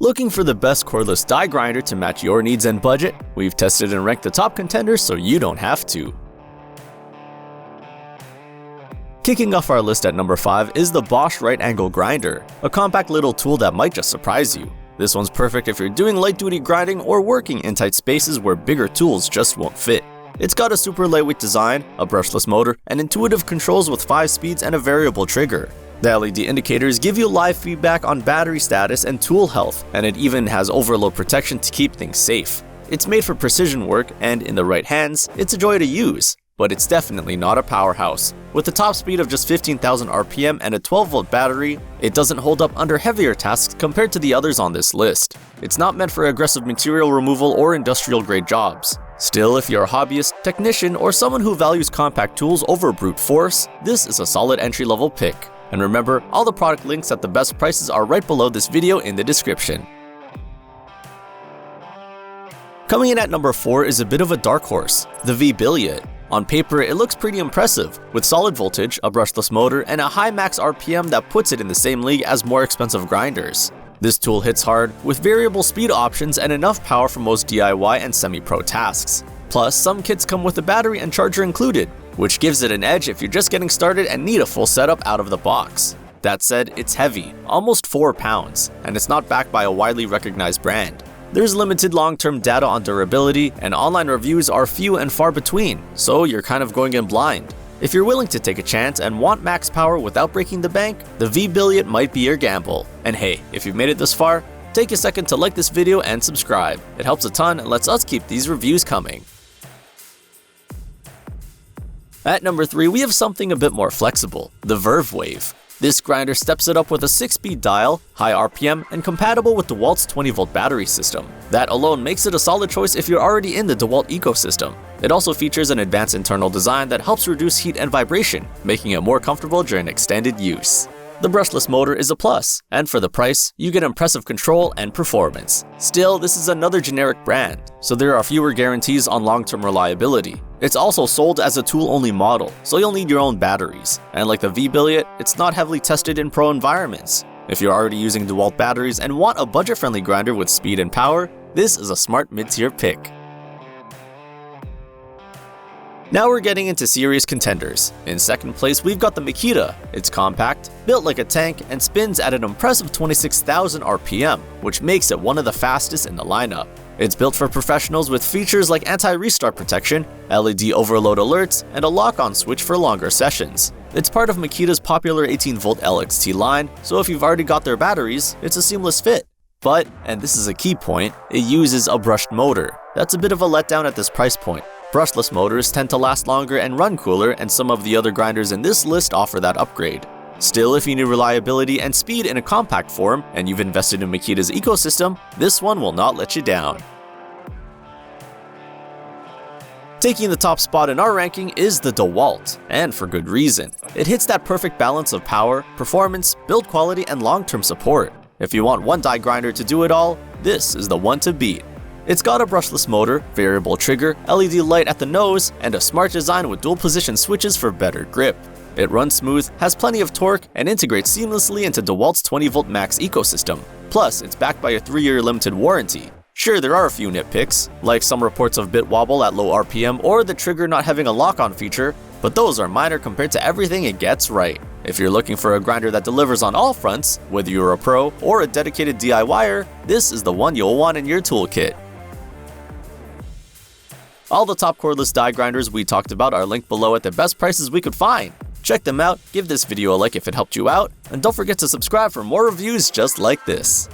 Looking for the best cordless die grinder to match your needs and budget? We've tested and ranked the top contenders so you don't have to. Kicking off our list at number 5 is the Bosch right angle grinder, a compact little tool that might just surprise you. This one's perfect if you're doing light-duty grinding or working in tight spaces where bigger tools just won't fit. It's got a super lightweight design, a brushless motor, and intuitive controls with 5 speeds and a variable trigger. The LED indicators give you live feedback on battery status and tool health, and it even has overload protection to keep things safe. It's made for precision work, and in the right hands, it's a joy to use. But it's definitely not a powerhouse. With a top speed of just 15,000 RPM and a 12-volt battery, it doesn't hold up under heavier tasks compared to the others on this list. It's not meant for aggressive material removal or industrial-grade jobs. Still, if you're a hobbyist, technician, or someone who values compact tools over brute force, this is a solid entry-level pick. And remember, all the product links at the best prices are right below this video in the description. Coming in at number 4 is a bit of a dark horse, the Vbliot. On paper, it looks pretty impressive, with solid voltage, a brushless motor, and a high max RPM that puts it in the same league as more expensive grinders. This tool hits hard, with variable speed options and enough power for most DIY and semi-pro tasks. Plus, some kits come with a battery and charger included, which gives it an edge if you're just getting started and need a full setup out of the box. That said, it's heavy, almost 4 pounds, and it's not backed by a widely recognized brand. There's limited long-term data on durability, and online reviews are few and far between, so you're kind of going in blind. If you're willing to take a chance and want max power without breaking the bank, the Vbliot might be your gamble. And hey, if you've made it this far, take a second to like this video and subscribe. It helps a ton and lets us keep these reviews coming. At number 3, we have something a bit more flexible, the VERVEWAVE. This grinder steps it up with a 6-speed dial, high RPM, and compatible with DEWALT's 20-volt battery system. That alone makes it a solid choice if you're already in the DEWALT ecosystem. It also features an advanced internal design that helps reduce heat and vibration, making it more comfortable during extended use. The brushless motor is a plus, and for the price, you get impressive control and performance. Still, this is another generic brand, so there are fewer guarantees on long-term reliability. It's also sold as a tool-only model, so you'll need your own batteries. And like the Vbliot, it's not heavily tested in pro environments. If you're already using DEWALT batteries and want a budget-friendly grinder with speed and power, this is a smart mid-tier pick. Now we're getting into serious contenders. In second place, we've got the Makita. It's compact, built like a tank, and spins at an impressive 26,000 RPM, which makes it one of the fastest in the lineup. It's built for professionals with features like anti-restart protection, LED overload alerts, and a lock-on switch for longer sessions. It's part of Makita's popular 18-volt LXT line, so if you've already got their batteries, it's a seamless fit. But, and this is a key point, it uses a brushed motor. That's a bit of a letdown at this price point. Brushless motors tend to last longer and run cooler, and some of the other grinders in this list offer that upgrade. Still, if you need reliability and speed in a compact form, and you've invested in Makita's ecosystem, this one will not let you down. Taking the top spot in our ranking is the DEWALT, and for good reason. It hits that perfect balance of power, performance, build quality, and long-term support. If you want one die grinder to do it all, this is the one to beat. It's got a brushless motor, variable trigger, LED light at the nose, and a smart design with dual position switches for better grip. It runs smooth, has plenty of torque, and integrates seamlessly into DEWALT's 20-volt max ecosystem. Plus, it's backed by a 3-year limited warranty. Sure, there are a few nitpicks, like some reports of bit wobble at low RPM or the trigger not having a lock-on feature, but those are minor compared to everything it gets right. If you're looking for a grinder that delivers on all fronts, whether you're a pro or a dedicated DIYer, this is the one you'll want in your toolkit. All the top cordless die grinders we talked about are linked below at the best prices we could find. Check them out, give this video a like if it helped you out, and don't forget to subscribe for more reviews just like this.